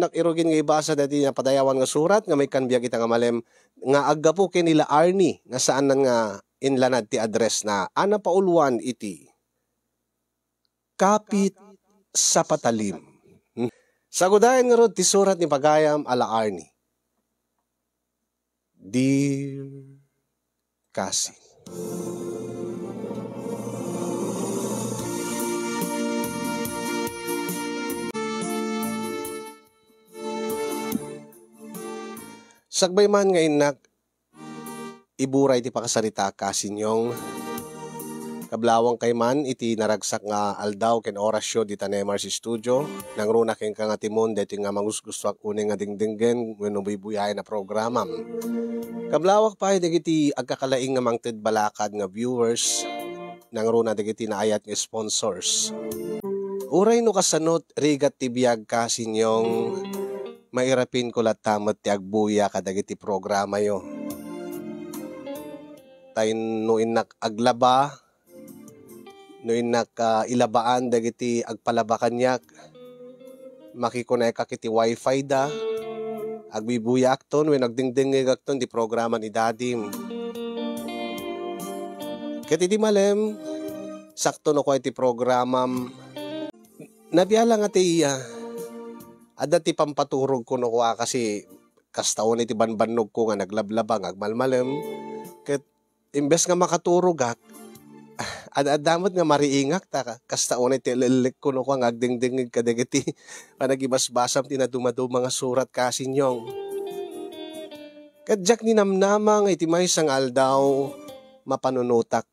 nakirugin nga ibasa dati nga padayawan nga surat nga may kanbiag ita nga malem nga agga po nila Arnie nga saan nga inlanad ti address na ana pauluan iti kapit sa patalim. Sagudayan nga rod ti surat ni pagayam ala Arnie. Dear Cassie, sagbay man nga inak iburay ti pakasarita kasinyong kablawang kay man iti naragsak nga aldaw ken orasyo di tanemar si studio nang runa ken nga timon deti nga mangusgusto uning nga dingdinggen wenno bubuyahay na programa. Kablawak pa dagiti agkakalaing nga mangted balakad nga viewers nang runa dagiti naayat nga sponsors. Uray no kasanot rigat ti biag kasinyong mairapin ko latamot ti agbuya kadagiti programa yo. Tayo no inak aglaba, no inak ilabaan dagiti agpalaba kanyak, makikunay ka kiti wifi da, agbibuya akton, when agdingdingig akton di programa ni Dadim. Kati di malem, sakto no ko iti programam, nabiyala nga ti iya, ada ti pampaturog ko no ko kasi kastaon iti banbanog ko nga naglablabang agmalmalem, ket imbes nga makaturog ak, adamot nga mariingak ta kastaon iti lilik ko no ko nga agdingdingig kadagiti panagibasbasam ti nadumadu mga surat kasinyong. Kadyak ni namnamang iti maysang aldaw mapanunutak.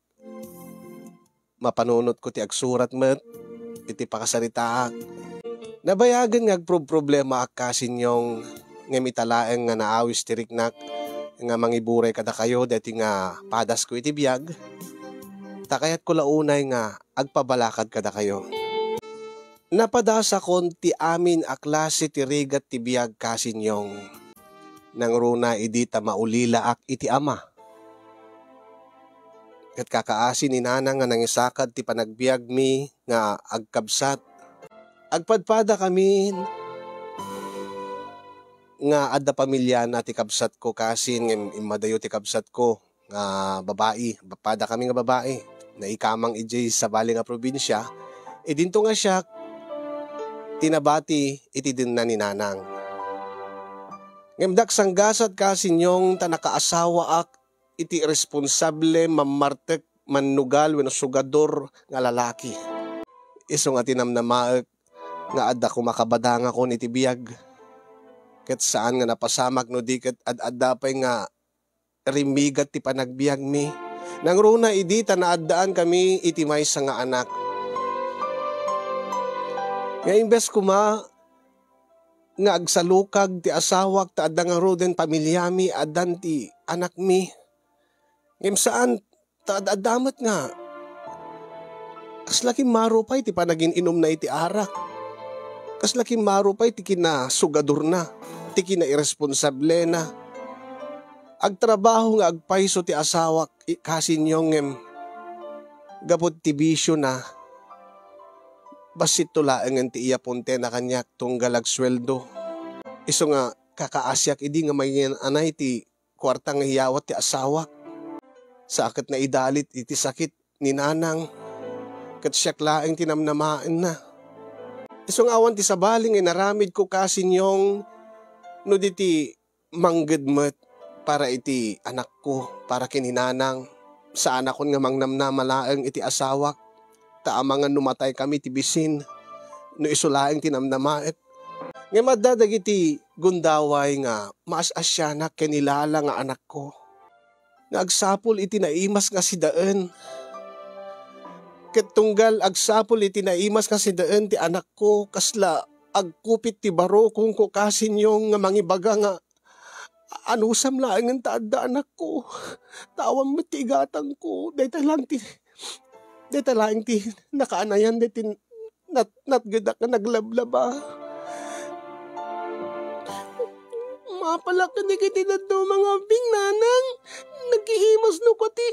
Mapanunot ko ti agsurat met iti pakasarita ak. Nabayagan nga agproblema ak kasinyong nga mitalaeng nga naawis ti riknak nga mangiburay kada kayo deti nga padas ko iti biyag. Takayat ko launay nga agpabalakad kada kayo. Napadasa kon ti amin a klase ti rigat ti biyag kasinyong. Nang runa idita maulila ak iti ama. Ket kakaasin ni nanang nga nangisakad ti panagbiag mi nga agkabsat. Agpadpada kami nga adda pamilya na ti kabsat ko kasin imadayo ti kabsat ko nga babae, pada kami nga babae na ikamang ijay sa bali nga probinsya, dinto nga siya tinabati iti din na ni nanang. Ngemdak sanggasat kasinyong tanakaasawa ak iti responsable mamartek mannugal wenno sugador nga lalaki. Iso nga tinamnamaek nga adda ko makabadanga kon iti biyag. Ket saan nga napasamak no diket ad-adda pay nga rimigat ti panagbiag mi. Nang runa idita na addaan kami iti maysa nga anak. Nga imbes kuma nga agsalukag ti asawak ta adda nga roden pamilyami addan ti anak mi. Ngem saan ta ad-adamat nga kaslaking marupay ti panagin inom na iti arak. Kaslaking marupay ti kinasugador na. Ti kina irresponsable na. Agtrabaho nga agpaiso ti asawak kasinyong gabot ti bisyo na. Basit tulaeng ti iya punte na kanyak tunggal agsweldo. Iso nga kakaasyak idi nga may anay ti kwartang hiyawat ti asawak. Sakit na idalit iti sakit ni nanang. Kat siyak laeng tinamnamain na. Iso nga awan ti sabaling naramid ko kasinyong no diti manggedmet para iti anak ko, para kininanang sa anak ko nga mangnamnamalaeng iti asawak. Taamangan numatay kami ti bisin no isulaeng tinamnamaet. Nga madadag iti gundaway nga maas-asyanak kenilala nga anak ko. Nga agsapol iti naimas nga si daan. Ket tunggal agsapol iti naimas nga si daan ti anak ko kasla agkupit ti baro kung kukasinyong nga mangibaga nga anusam laeng ang taadda anak ko. Tawang matigatang ko. Dahil talaing ti nakaanayan dahil natgada ka naglablaba. Mapalak ka ni kitidad do mga bingnanang. Nagkihimas no pati.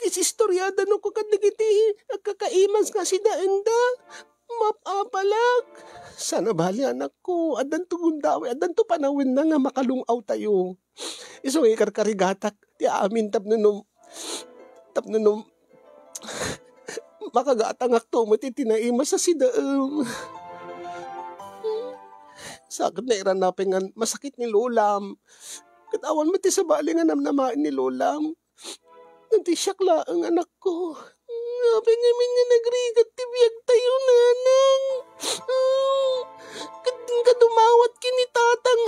Kisistoryada no ko kad nagiti. Agkakaimas nga si daenda. Mapapalak. Sana bali anak ko. Adan to gundawi. Adan to panawin na nga makalungaw tayo. Iso nga ikarkarigatak. Ti amin tapno makagatangak to mo ti tinaima sa sidaam. Sakit na iranapin masakit ni Lolam. Katawan mo ti sa bali nga namnamain ni Lolam. Nanti siyakla ang anak ko. Sabi namin nga nagrigat ti biyag tayo nanang. Kadumawat kini tatang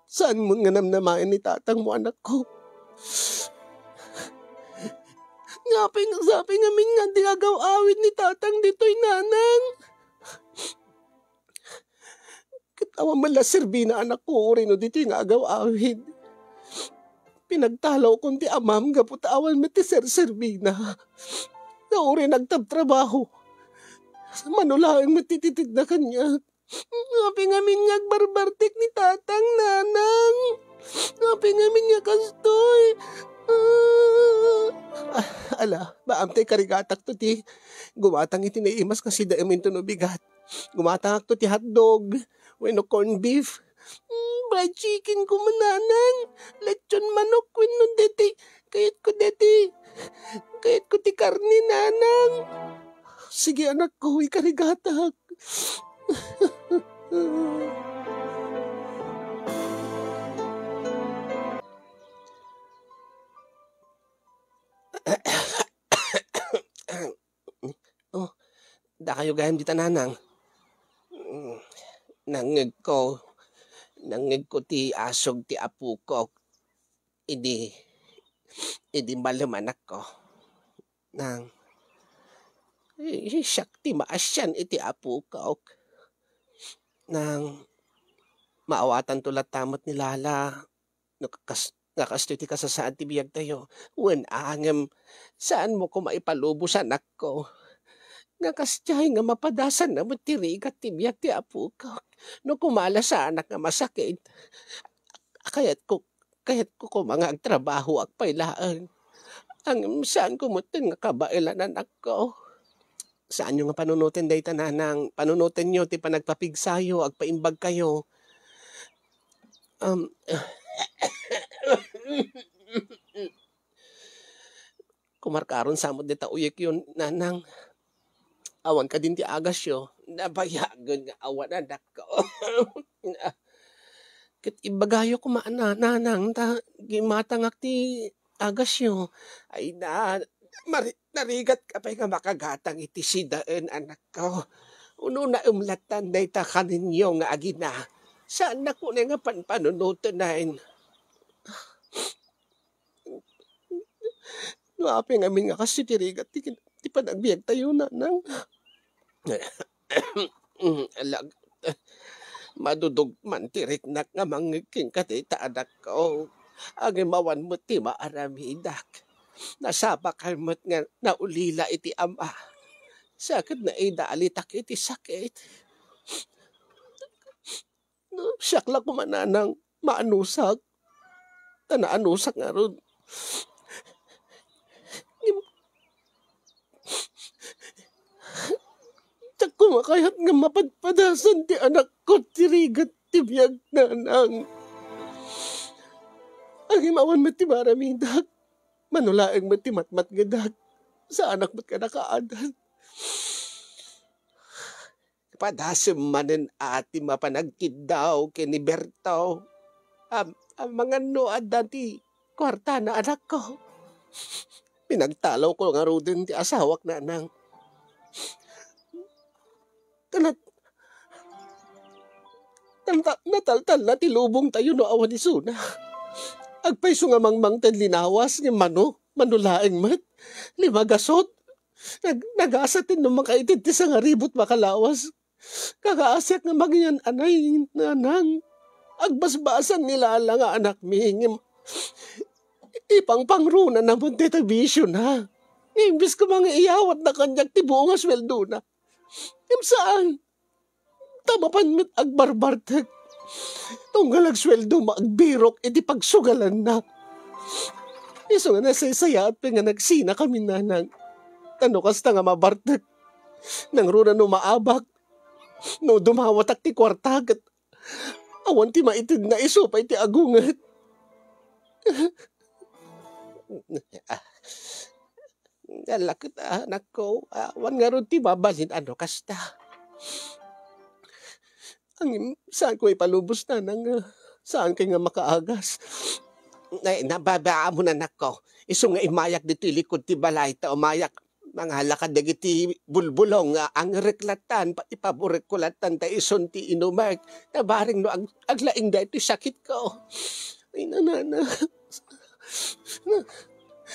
Saan mo nga namnamain ni tatang mo anak ko? Sabi namin nga di agaw-awit ni tatang dito'y nanang. Katawa mala Serbina anak ko rin o dito'y nga agaw-awit. Pinagtalaw kong ti amam nga putawan mo ti Serbina. Na rin nagtabtrabaho. Manulaang matititid na kanya. Sabi ngamin nga barbartik ni tatang nanang. Sabi ngamin nga kastoy. Ala, baamtay karigatak to ti. Gumatang iti naimas kasi daimin to no bigat. Gumatang to ti hotdog. Weno corned beef. Fried chicken ko mananang. Lechon manok weno deti. Kayat ko ti karni nanang. Sige anak ko, ikarigatak. Oh, da kayo gayam di tananang. Nangig ko ti asog ti apu ko. Idi malumanak ko. Nang, siyak ti maasyan iti apu ko. Nang, maawatan tulat tamot ni Lala. Nakasto ti kasasaan ti biyag tayo. Wen angem, saan mo ko maipalubos anak ko? Nakastyahay nga mapadasan na mo tirigat ti biyag ti apu ko. No kumala sa anak nga masakit. Kaya't ko mga agtrabaho ak pailaan. Ang saan ko mo nga kabailan anak ko. Saan nyo nga panunutin day tananang? Panunutin nyo ti panagpapigsayo ag paimbag kayo. Kumarkaron samot dita uyek yun nanang. Awan ka din ti agasyo. Nabayagan nga awan anak ko. Kit ibagayo ko nanang ta gimatangak ti agasyo. Ay narigat ka pa nga makagatang iti sidaan anak ko. Uno na umlatan day ta kaninyo nga agina. Saan na ko nga panunutan na Nuapin amin nga kasi tirigat ti panagbiag tayo nanang. Alag, madudog man tiriknak nga mangiking katita anak ko. Ang imawan mo ti maaramidak. Nasabakal mo't nga naulila iti ama. Sakit na idalitak iti sakit. Siyakla ko mananang maanusak. Tanaanusak nga ron. Tak kumakayat nga mapadpadasan ti anak ko tirigat ti biyag nanang. Ang imawan mo ti maramidak. Manulaang mo ti matmat gadag. Sa anak mo't ka nakaadan. Padasem manen ati mapanagkid daw kini Berto. Ang mga noad dati kwarta na anak ko. Pinagtalaw ko nga rudin ti asawak na nang. Nataltal na ti lubong tayo no awan ni Suna. Agpaiso nga mangmangten linawas ng manulaing mat. Limagasot. Nagasatin no makaitid ti sa nga ribot makalawas. Kakaasyak nga magyan anay nanang. Agbasbasan nila lang nga anak mingim. Ipangpangruna naman ti tabisyon ha. Imbis ko mga iyawat na kanyak ti buong asweldo na. Saan? Tamapan mit agbarbartek. Tunggal agsweldo maagbirok iti pagsugalan na. Iso nga nasasaya at nga nagsina kami nanang. Ano kasta nga mabartek. Nang runa no maabak, no dumawatak ti kwartagat, awan ti maitid na iso pa iti agungat. Dalakit anak ko, awan nga ron ti babalin ano kasta. Saan ko ipalubos na saan kay nga makaagas? Nababaan mo na anak ko. Iso nga imayak dito ilikod ti balay ta umayak. Mga lakad dagiti bulbulong ang reklatan, pati paborkulatan ta ison ti inumak. Tabaring no aglaing da iti sakit ko. Ay nanana.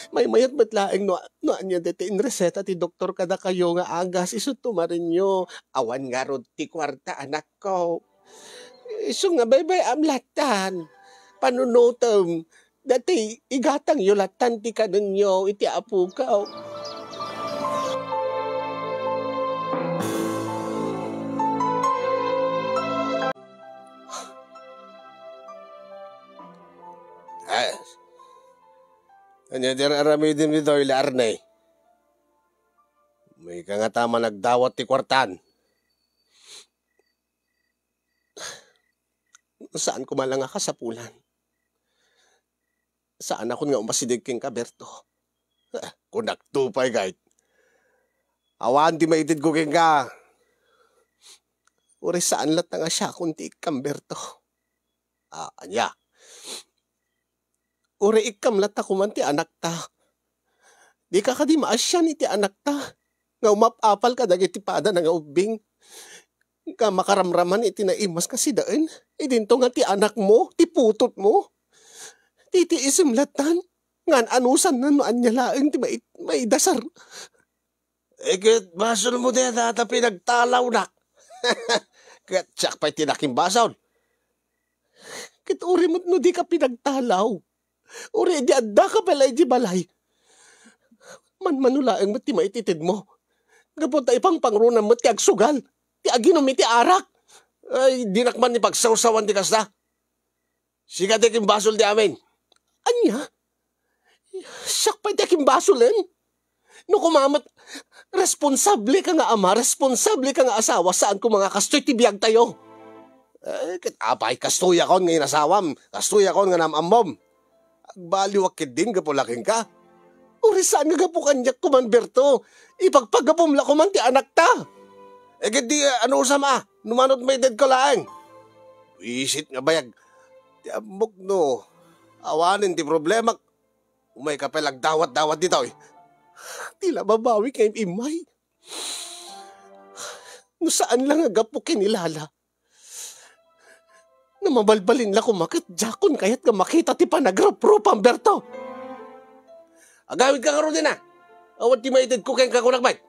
May mayat batlaing no anya deti in reseta ti doktor kada kayo nga agas iso tumarin nyo. Awan nga rod ti kwarta anak ko. Iso nga baybay amlatan. Panunutom. Dati igatang yulatan ti kanunyo iti apu ka. Anya dira aramidin dito ilarnay. May ka nga tama nagdawat ti kwartan. Saan ko malang kasapulan? Saan ako nga umasidig king kaberto? Kung nagtupay kahit. Awan di maitid ko king ka. Uri saan lat nga siya kung ti ikamberto? Anya. Uri ikam lat ako man ti anak ta. Di ka di maasyan iti anak ta. Nga umapapal ka dagiti pada nga ubing. Ka makaramraman iti naimas kasi daan. Idinto nga ti anak mo, ti putot mo. Titi isimlatan. Ngan anusan na noan niya laing ti may dasar. Kit basol mo din data pinagtalaw na. Kit siyak pa'y tinaking basol. Kit uri mo no di ka pinagtalaw. Uri di adda ka pala di balay. Manulaing mo ti maititid mo. Gapon ta ipang pangrunan mo ti agsugal. Ti aginom iti arak. Ay dinakman ni pagsawsawan ti kasta. Siga ti kimbasol di amin. Anya? Siyak pa ti kimbasolen. No kumamat, responsable ka nga ama, responsable ka nga asawa, saan ko mga kastoy ti biyag tayo. Apay kastoy akon ngayon asawam, kastoy akon nga namamom. Agbaliwakid din kapulaking ka. Uri saan nga gapo kanyak kumanberto, ipagpagapumla ko man ti anak ta. Di ano usama, numanot may dead ko laang. Wisit nga bayag, ti amok no, awanin ti problema. Umay ka pelag dawat-dawat dito eh. Tila babawi kay imay. No saan lang agapo kinilala. Na mabalbalin la kumakit, jakon kayat nga makita ti panagrap-rup Amberto. Agawid ka nga rin na. Awat ti maitid ko kayang kakunakbay.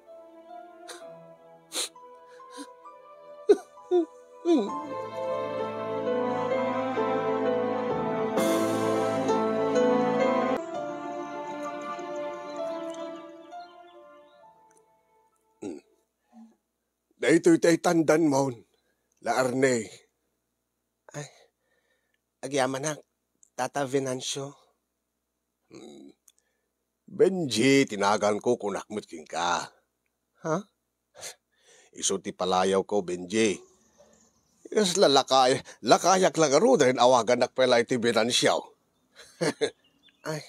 Na ito'y tay tandan mo, laarne. Ay, agyaman na, Tata Venancio. Benji, tinagan ko kung nakmut king ka. Ha? Iso ti palayaw ko, Benji. Yes, lakayak lang aro dahil awagan nakpela iti Venancio. Ay,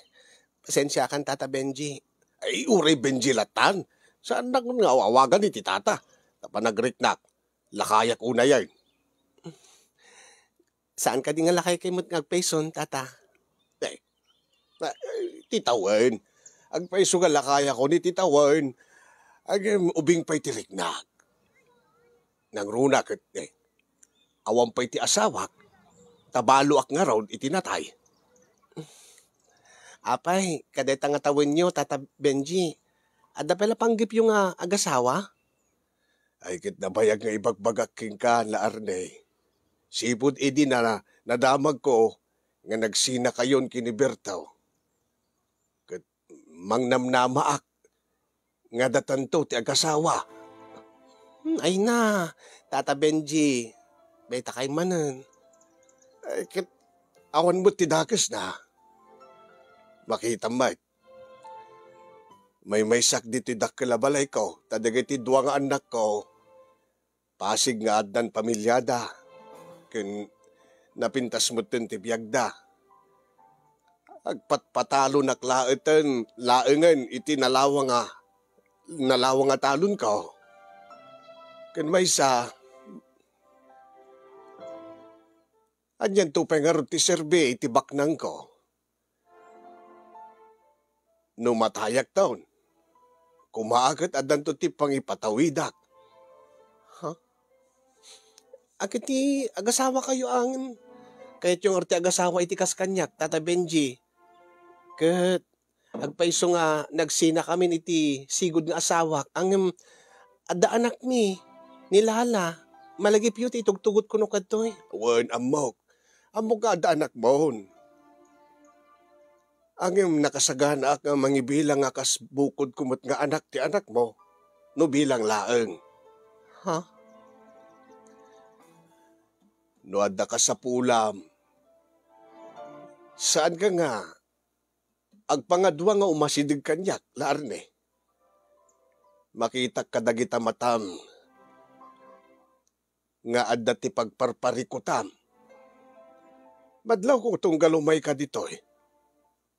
pasensya kan, Tata Benji. Ay, uri Benji latan. Saan na nga awagan iti tata? Panagreknak, lakayak una yan. Saan ka di nga lakay kay mo't ngagpayson, Tata? Ay, titawan. Agpayso nga lakaya ko ni titawan. Ubing pa'y tiriknak. Nang runak, awang pa'y ti asawak, tabalo ak nga raw itinatay. Apay, kadeta nga tawin nyo, Tata Benji. Ada pala panggip yung agasawa? Ay kit nabayag nga ibagbagak king ka laarne. Sipod edi na nadamag ko nga nagsina kayon kini Bertaw. Kat mangnamnamaak nga datanto ti agasawa. Ay na, Tata Benji, beta kay manan. Ay kit awan mo ti dakes na. Makita mo. may sak dito dakalabalay ko, tadagiti duwa nga anak ko, pasig nga addan pamilyada, ken napintas mo ti biyagda. Agpatpatalo naklaeten, laengen iti nalawa nga talon ko. Ken may sa, anyan to pengarot ti serbe iti baknang ko. No matayak taon, kumaagat adan to ti pangipatawidak. Akit ti agasawa kayo ang, kahit yung orte agasawa iti kaskanyak, Tata Benji. Kat agpaiso nga nagsina kami iti sigod nga asawak. Ang adda anak mi, nilala, malagip yun itugtugot ko no kadtoy. Wan amok, amok nga adda anak mohon. Ang nakasagana nga mangibilang nga kas bukod kumot nga anak ti anak mo, no bilang laeng. No adda ka sa pulam, saan ka nga agpangadwa nga umasidig kanyak, laarne? Makita kadagita matam nga adda ti pagparparikutam. Madlaw kung tunggal umay ka ditoy.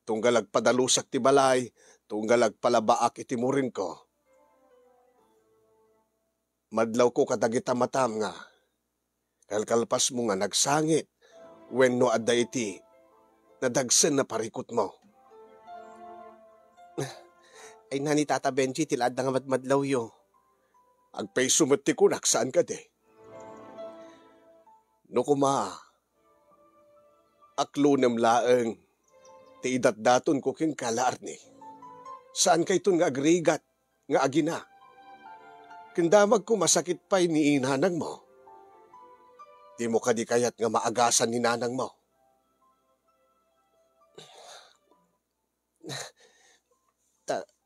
Tunggal agpadalusak ti balay, tunggal agpalabaak iti murin ko. Madlaw ko kadagita matam nga, kalkalpas mo nga nagsangit, wenno adda iti, nadagsen na parikot mo. Ay nani Tata Benji, tilad na nga madmadlaw yo. Agpay sumati ko saan ka de. No kuma, aklunem laeng, ti idatdaton ko king kalaarni. Saan kay itong nga agrigat, nga agina? Kendamag ko masakit pa'y ni inanang mo. Di mo ka di kayat nga maagasan ni nanang mo.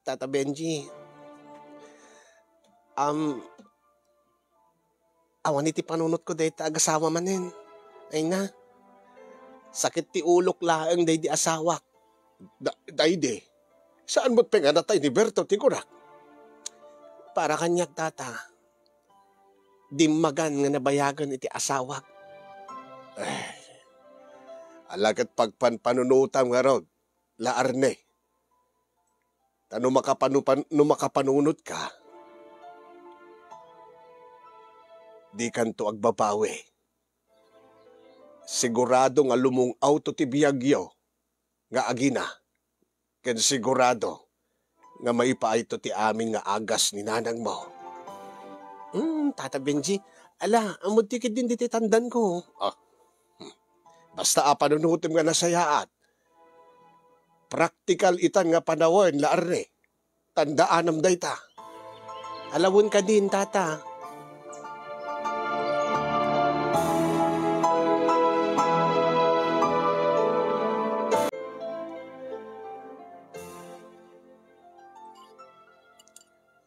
Tata Benji, awan iti panunot ko dahi agasawa manin. Ay na, sakit ti ulok laeng dahi di asawak. Dahi di, saan mo't penganatay ni Berto ti kurak? Para kanyak tata, dimmagan nga nabayagan iti asawak. Alagat pagpanpanunutam nga rod, laarne. No makapanunot ka, di kanto agbabawi. Sigurado nga lumong auto ti biyagyo, nga agina, ken sigurado nga maipaito ti amin nga agas ni nanang mo. Tata Benji, ala, amod tikid din diti tandan ko. Basta panunutim nga nasayaat. Praktikal itan nga panawon, laarne. Tandaan dayta. Alawon ka din, tata.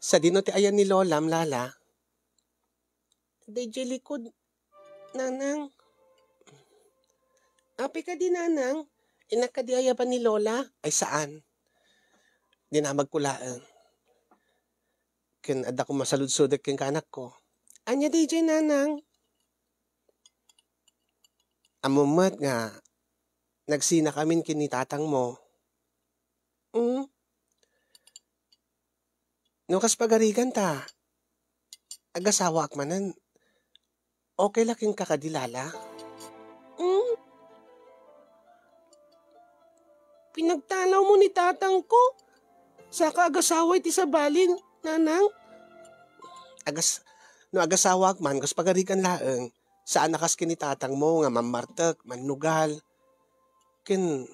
Sa dino ti ayan ni Lolam, lala. Day likod, nanang. Api ka di, nanang. Inakadiaya pa ni Lola? Ay saan? Dinamag ko laang. Ken adda ko masalud-sudek ken kanak ko. Anya DJ nanang? Amumat nga, nagsina kamin kin ni tatang mo. No kas pagarigan ta, agasawa akmanan, okay laking kakadilala? Pinagtanaw mo ni tatang ko. Sa kaagasaway ti sabalin, nanang. Agasawag man, kas pagarikan laeng. Saan nakas ni tatang mo nga mamartek, manugal. Ken,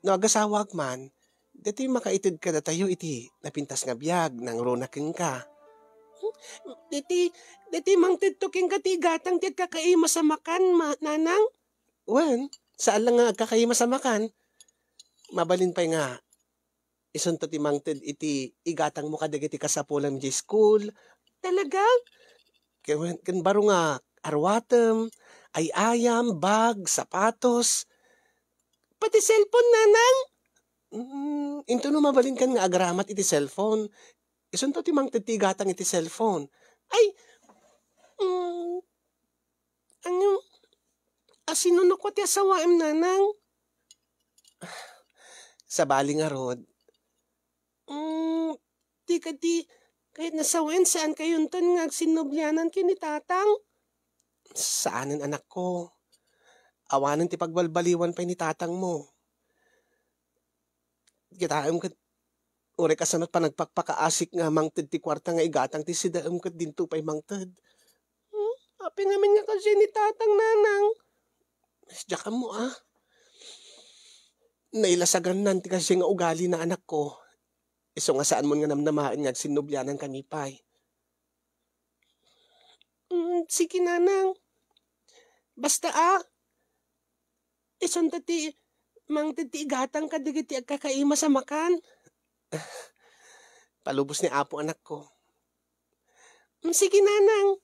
no agasawag man, dati makaitid ka na tayo iti napintas nga biyag nang ronaking ka. Dati mangtid to king katigatang tit kakaima sa makan, nanang. Wen, saan lang nga kakaima sa makan? Mabalin pa nga, isunto ti mangted iti igatang mo kadagiti kasapulam di school. Talaga? Ken baro nga arwatem, ayam, bag, sapatos. Pati cellphone, nanang? Into no mabalin kan nga agramat iti cellphone. Isun to ti mang titigatang iti cellphone. Ay, mm, ang asinunok ko ti asawaem nanang. Sa bali nga rod, di ka di, kahit nasawen saan kayong tan nga agsinubyanan kini tatang. Saanin anak ko? Awanan ti pagbalbaliwan pa ni tatang mo. Kitaem kat, ure kasanot pa nagpakpakaasik nga mangted ti kwarta nga igatang ti sidaem kat dinto pa'y mangted. Api naman nga kasi ni tatang nanang. Diyan ka mo Nailasagan nan ti kasi nga ugali na anak ko. Iso nga saan mo nga namnamain nga sinubyanan kami pa'y. Sige nanang. Basta ison tati mang titigatang ka digiti agkakaima sa makan. Palubos ni apo anak ko. Sige nanang.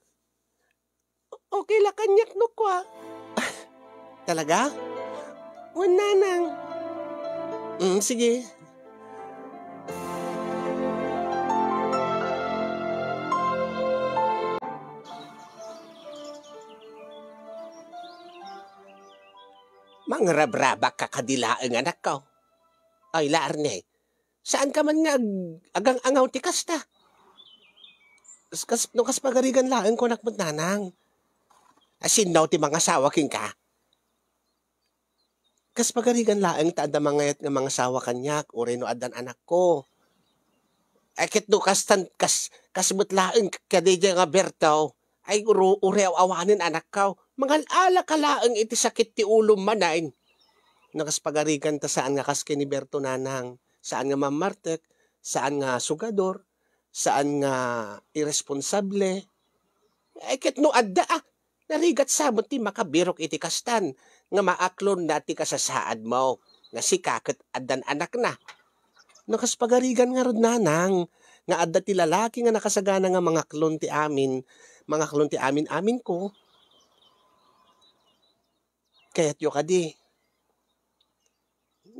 Okay la kanyak no ko Talaga? Nanang. Sige. Mangrabrabak ka kadilaeng anak ko. Ay, Larne, saan ka man nga agang angaw ti kasta? No kas pagarigan laeng ko nakmat nanang. Asin daw ti mga sawa king ka. Kas pagarigan laeng taada mangayat nga mga sawa kanyak, ure no adan anak ko. Akit no kasmut laeng kadidya nga Berto, ay ure awanin anak ko. Mangalala ka laeng iti sakit ti ulo manain. Nakas pagarigan ta saan nga kas ni Berto nanang, saan nga mamartek, saan nga sugador, saan nga irresponsable. Akit no adda narigat sabot ti makabirok iti kastan, nga maaklon na ti kasasaad mo, nga si kakit adan anak na. Nakas pagarigan nga rod nanang, nga adda ti lalaki nga nakasagana nga mga klon ti amin amin ko. Kaya't yo kadi.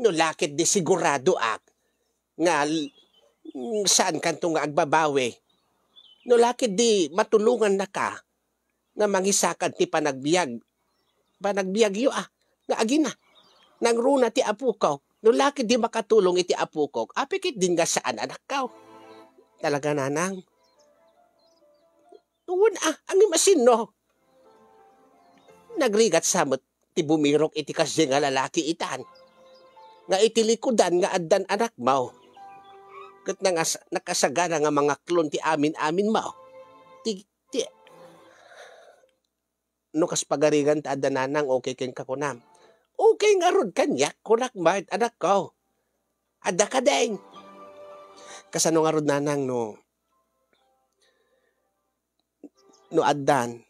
No lakit di sigurado nga saan kanto nga agbabawi. No lakit di matulungan na ka nga mangisakad ti panagbiag yo nga agina nang runa ti apu ko. No lakit di makatulong iti apu ko, apikit din nga saan anak ko. Talaga nanang. Uwan ang imasin no. Nagrigat samot ti bumirok iti kasi nga lalaki itan. Nga itilikudan nga addan anak mo. Kat nakasagana nga mga klon ti amin mo. No kas pagarigan ta addan nanang okay ken kakunam. Okay nga rod kanyak kunak mahit anak ko. Adda ka deng. Kasano nga rod nanang no addan.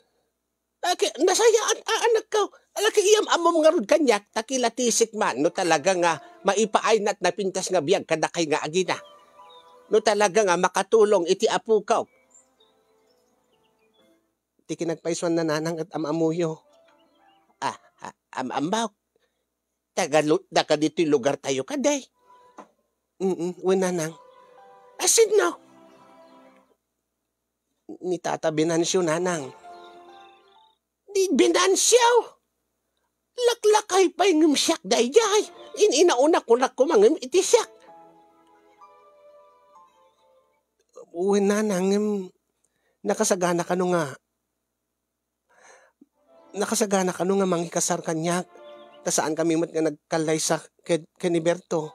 Nasayaan anak ko. Alaki iyam amom nga rod kanyak, takilatisik man, no talaga nga maipaay na't napintas nga biyag kadakay nga agina. No talaga nga makatulong iti apu ko. Ti kinagpaiswan na nanang at amamuyo. Ambaw, taga dito lugar tayo kaday. Nanang. Asin no. Ni Tata Binansyo nanang. Di Binansyo. Laklakay pa yung siyak dayjay. Inauna ko na kumangim iti siyak. Uwi nanang, nakasagana ka nga mangikasar kanyak. Tasaan kami mat nga nagkalay sa kaniberto.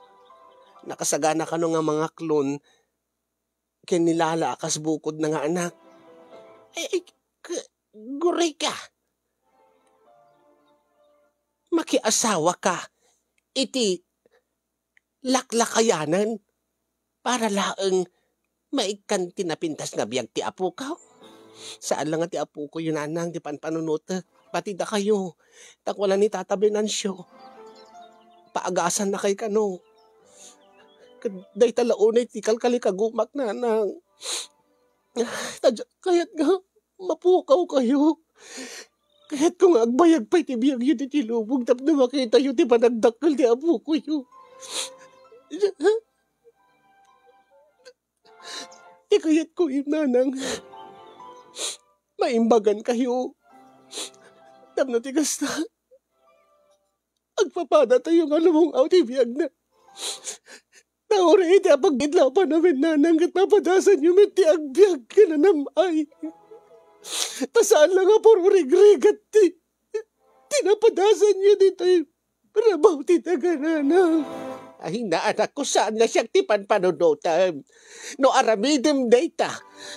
Nakasagana ka nga mga klon kinilala akas bukod na nga anak. Guray ka. Makiasawa ka, iti laklakayanan para laeng maikan tinapintas nga biyag ti apu ka. Saan lang nga ti apu ko yun anang di panpanunot. Pati da kayo, takwala ni Tata Binansyo. Paagasan na kay kano. Kaday talaunay ti kalkali kagumak nanang. Kaya't nga mapukaw kayo. Kahit kung agbayag pa'y tibiyag yun iti lubog, tap na makita yun, di ba nagdakal di apo ko yun. Ikayat ko nanang maimbagan kayo. Tapno tigas na. Agpapada tayo nga lumong autibiyag na. Naura iti apagidlaw pa namin nanang at mapadasan yung iti agbyag ka na namay. Tasaan lang nga puro rigrig at tinapadasan nyo dito yung rabaw titaga nanang. Ay na anak ko, saan na siyang tipan panunutan? No aramidem data,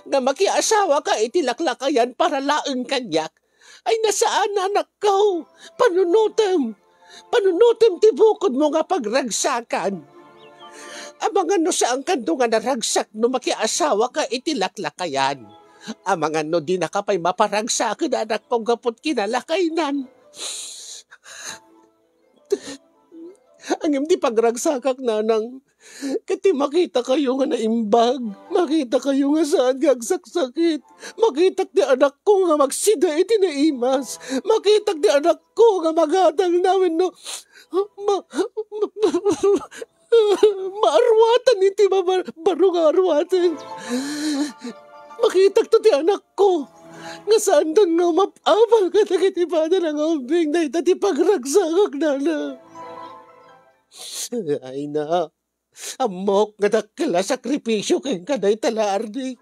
nga makiasawa ka itilaklakayan para laeng kanyak, ay nasaan anak ko? Panunutem tibukod mo nga pagragsakan. Amangan no saan kanto nga naragsak no makiasawa ka itilaklakayan. Amangan no di nakapay maparagsakan anak kong gapot kinalakainan. Ang hindi pagragsakak nanang, kati makita kayo nga naimbag, makita kayo nga saan gagsaksakit, makita di anak ko nga magsida iti naimas, makita di anak ko nga magatang namin no, maarwatan iti baro nga arwatan. Makita to ti anak ko, nga saan dang nga mapapal ka iti bada ng obing na itati pagragsakak nanang. Ay na, amok nga dakila sakripisyo kayong kaday talardi.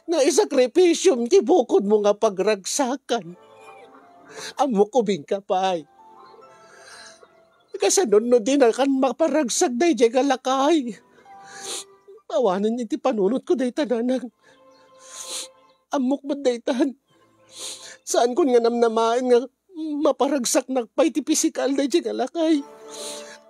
Nga isakripisyo ti bukod mo nga pagragsakan. Amok ubing kapay. Kasanon no din kan maparagsak day jay galakay. Awanan iti panunot ko day tananang. Amok ba day tan? Saan kun nga namnamain nga maparagsak nakpay ti pisikal day jay galakay.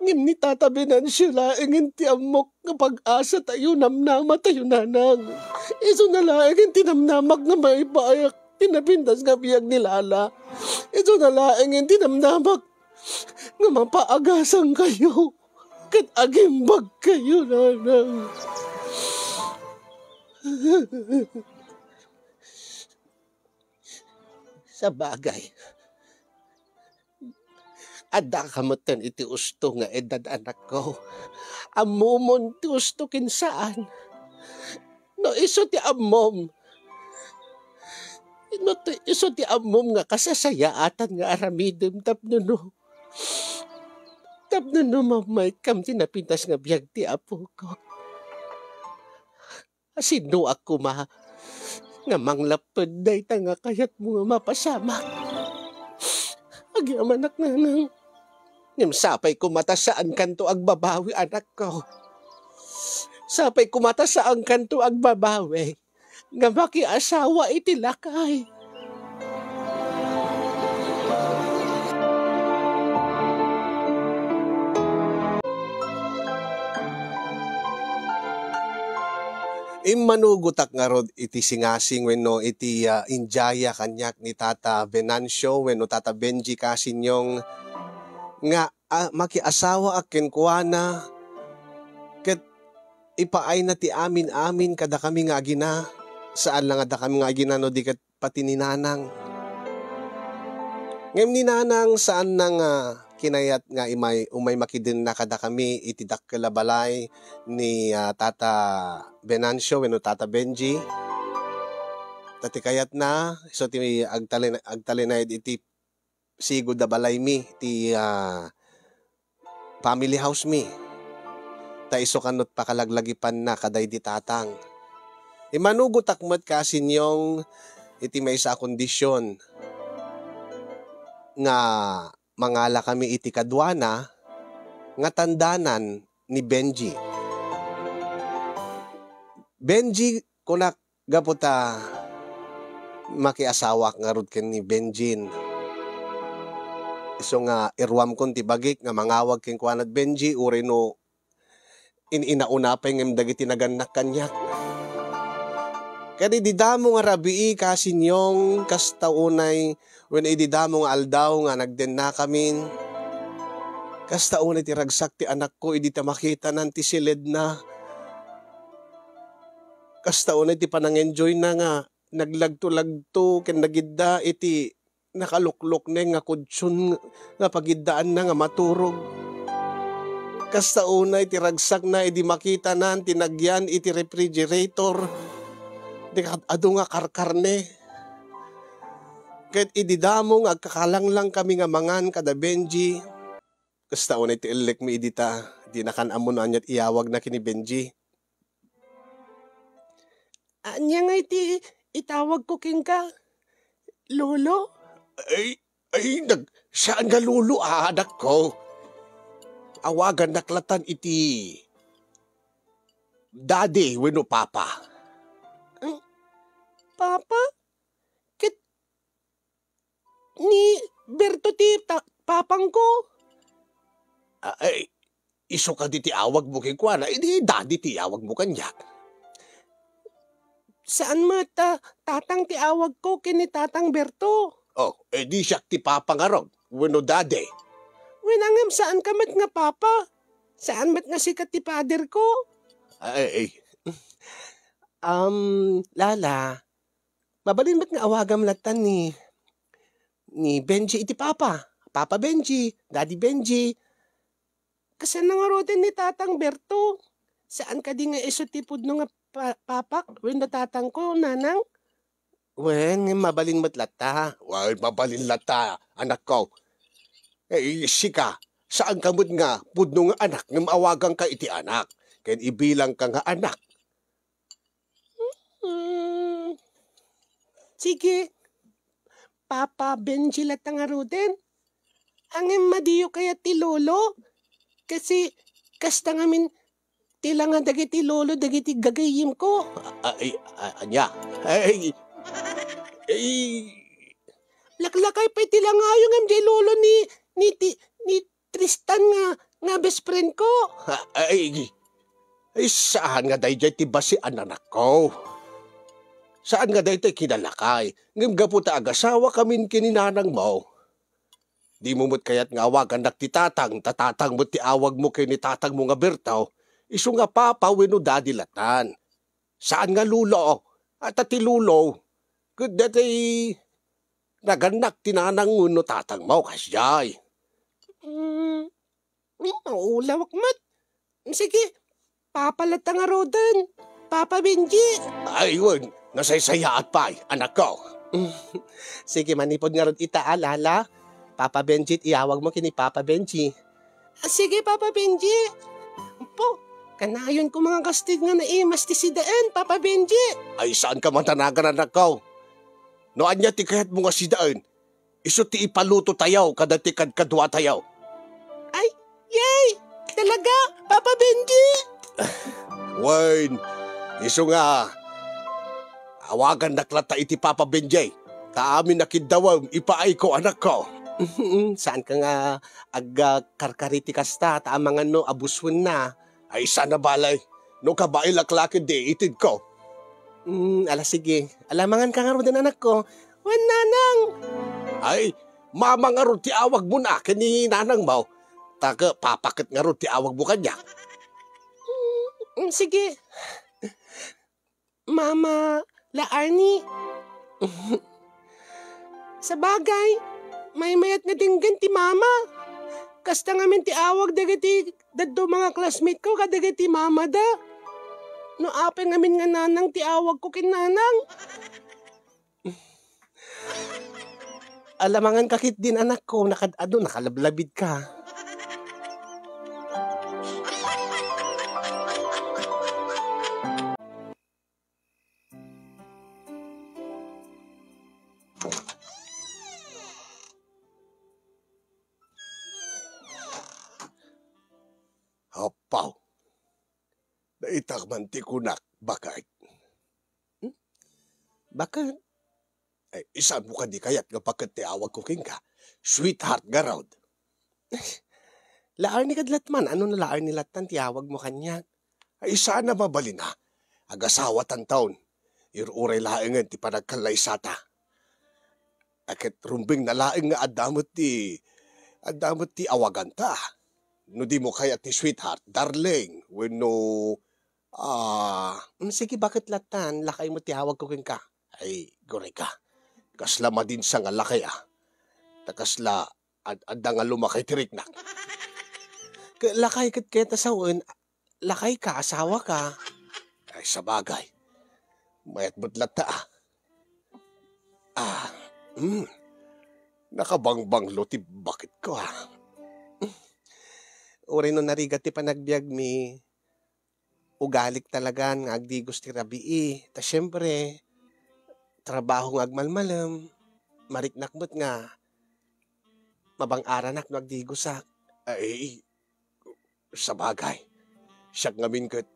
Ngim ni tatabinan sila, ingin ti amok nga pag-asa tayo namnama tayo nanang. Iso na laing tinamnamak nga may bayak, tinapindas nga biyag nilala. Iso na laing tinamnamak nga mapaagasan kayo, kat agimbag kayo nanang. Sa bagay, ada kamutan iti usto nga edad anak ko. Amumon ti usto kinsaan. No iso ti amom. No iso ti amom nga kasasayaatan nga aramidem tapno no. Tapno no mamay kam tinapintas nga biyag ti apo ko. Asino ako nga manglapod day nga kayat mo nga mapasamak. Agyamanak nanang. Ngem sapay kumata saan kanto agbabawi anak ko. Sapay kumata saan kanto agbabawi. Nga makiasawa iti lakay. Manugutak nga rod iti singasing wenno iti injaya kanyak ni Tata Venancio wenno Tata Benji kasinyong nga makiasawa aken kuana ket ipaay na ti amin kada kami nga agina saan lang ada kami nga agina no di ket pati ni nanang ngem ni nanang saan nang kinayat nga umay makidin na kada kami iti dakkel balay ni Tata Venancio wenno Tata Benji tati kayat na so ti agtalinayad iti sigod da balay mi ti family house mi ta iso kanot pakalaglagipan na kaday di tatang manugutak met kasinyong iti may sa kondisyon nga mangala kami iti kadwana nga tandanan ni Benji. Benji kunak gaputa makiasawa nga rod ken ni Benjin. So nga irwam kon ti bagik nga mangawag ken kuanad Benji ureno inaunapay ngem dagiti naganak kanyak. Kadi didamo nga rabii kasinyong kastaunay when ididamo nga aldaw nga nagden na kamin. Kastaunay ti ragsak ti anak ko idi ta makita nan ti silid na. Kastaunay ti panang-enjoy na nga naglagto-lagto ken nagidda iti nakaluklok na nga kudsyon nga pagiddaan na nga maturog. Kas sa una iti ragsak na iti makita na tinagyan iti refrigerator. Di ado nga karkarne. Ket ididamo nga agkakalanglang kami nga mangan kada Benji. Kas sa una iti elek mi idita. Di nakanamon na niya't iyawag na kini Benji. Anya nga iti itawag ko king ka, Lolo? Saan nga lolo anak ko? Awagan naklatan iti Daddy wenno Papa. Papa? Kit ni Berto ti papang ko? Iso ka di ti awag mo kay Kuana, hindi Daddy ti awag mo kanya. Saan mo tatang ti awag ko kini Tatang Berto? Di siya ti Papa nga ron, wenno Daddy. Winangam saan ka mat nga Papa? Saan mat nga sikat ti pader ko? Lala, mabalin mat nga awagam latan ni Benji iti Papa. Papa Benji, Daddy Benji. Kasan nga roden ni Tatang Berto? Saan ka di nga iso ti pudno nga papak? Wenno tatang ko, nanang? Wen, mabalin mat lata. Well, mabalin lata, anak ko. Sika, saan ka mo't nga pudno nga anak nga maawagang ka iti anak? Ken ibilang ka nga anak. Sige, Papa Benji lata nga roden. Angin madiyo kaya ti Lolo. Kasi kasta ngamin tila nga dagiti Lolo dagiti gagayim ko. Anya? Laklakay pa tila nga yung MJ Lolo ni Tristan nga best friend ko. Saan nga dahi ti basi anak ko? Saan nga dahi tayo kinalakay? Ngam gaputa agasawa kamin kininanang mo. Di mo mo't kaya't nga awagan nak ti tatang, tatatang mo't ti awag mo kay ni tatang mo nga Bertaw, iso nga Papa wenno Daddy latan. Saan nga lulo? At ti lulo, good datay naganak tinanang no tatang mo kasyay. Maulawak mat. Sige, Papa lata nga roden. Papa Benji. Ayun, nasaysayaat pa anak ko. Sige, manipod nga ron itaalala. Papa Benji, iawag mo kini Papa Benji. Sige, Papa Benji. Po, kanayon ko mga kastig nga naimas ti sidaan, Papa Benji. Ay, saan ka matanagan, anak ko? No, anya ti kaya't mo nga sidaan. Iso ti ipaluto tayaw, kada ti kadkadwa tayaw. Ay, yay! Talaga, Papa Benji? Wayne, iso nga. Awagan naklata iti Papa Benji. Taamin nakidawam, ipaay ko, anak ko. Saan ka nga karkariti kasta, taamangan no abuswan na. Ay sana balay, no kabail laklakid di itid ko. Ala sige, alamangan ka nga ro din anak ko. Wan nanang. Ay, mama nga ro ti awag mo na kani nanang mo. Taga papakit nga ro ti awag mo kanya. Sige. Mama, la Arnie. Sa bagay, may mayat nga dinggan ti mama. Kasta nga min ti awag dagiti daddo mga classmate ko kadagiti mama da. No apen nga min nga nanang ti awag ko kin nanang. Alamangan kakit din anak ko nakalablabid ka. Hapaw. Naitag man ti kunak, bakit? Bakit? Ay, isan mo ka di kayat nga bakit ti awag ko king ka. Sweetheart nga raw. Laar ni kadlatman, ano na laar ni latan ti awag mo kanya? Ay, saan na mabalin ha? Agasawa tan taon. Iruray laengan ti panagkalay sata. Akit rumbing na laeng nga adamot ti awagan ta. No di mo kaya ti sweetheart, darling, wenno, sige bakit latan, lakay mo ti hawag ko king ka. Ay, gore ka. Kasla madin sa nga lakay Takasla, adda nga lumakay ti riknak. Lakay kat keta sawen, lakay ka, asawa ka. Ay, sabagay. Mayat butlat ta ah. Ah, hmm. Nakabangbang ti bakit ko ah. Uri no narigat ti panagbiag mi, ugalik talagan nga agdi gusti rabii. Ta syempre, trabaho nga agmalmalam, mariknakbot nga, mabang aranak no agdi gusak. Ay, sabagay. Siyak ngamin kat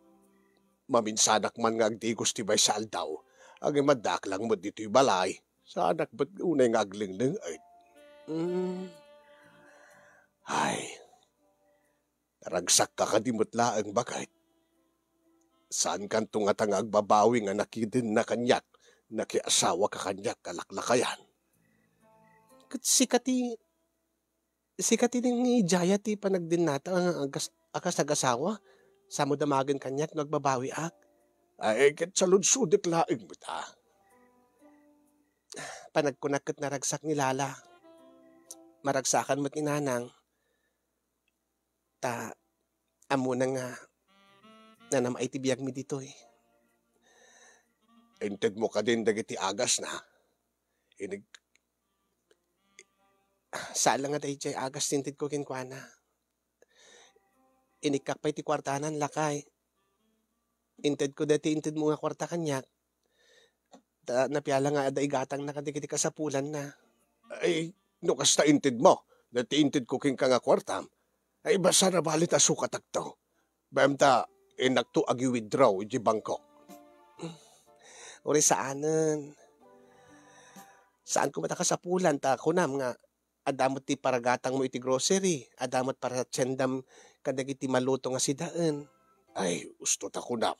maminsanak man nga agdi gusti bay sa aldaw. Agi madaklang mo dito'y balay. Sa anak ba't unay nga aglingleng ay. Ay, naragsak ka kadimot laang bakit. Saan kan tungatang agbabawi nga nakidin na kanyak, nakiasawa ka kanyak kalaklakayan. Kat sikati ng Jaya ti panagdin nata ang akas-agasawa. Samo damagan kanyak nagbabawi ak. Ay, kat salud-sudik laing mo ta. Panagkunakot na ragsak ni Lala. Maragsakan mo't inanang. Ta, amo na nga, nanamay ti biyag mi dito eh. Inted mo ka din dagiti agas na. Saan lang nga dahi jay agas tinted ko kinkwana. Inikak pa'y ti kwartanan lakay. Inted ko dati inted mo nga kwarta kanyak. Napiala nga aday gatang nakadikiti ka sa pulan na. Ay, no kasta inted mo. Dati inted ko king ka nga kwartam. Ay, basa na balit asukat akto. Bayam ta, inakto agi withdraw iji bangko. Uri saanan. Saan ko mataka sa pulan ta kunam nga. Adamot ti paragatang mo iti grocery. Adamot para tsendam kadagiti maluto nga sidaan. Ay, gusto ta kunam.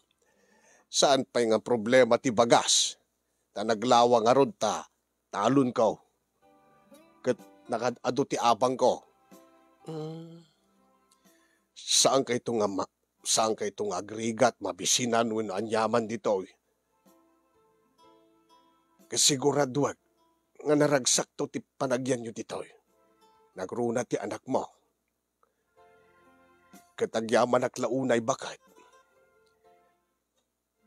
Saan pa nga problema ti bagas? Ta naglawa nga rod ta, talon ko. Kat nakadado ti abang ko. Saan kay itong agrigat, mabisinan when anyaman dito. Kasiguraduag, nga naragsak to ti panagyan nyo dito. Nagruna ti anak mo. Katagyaman aklaunay bakat.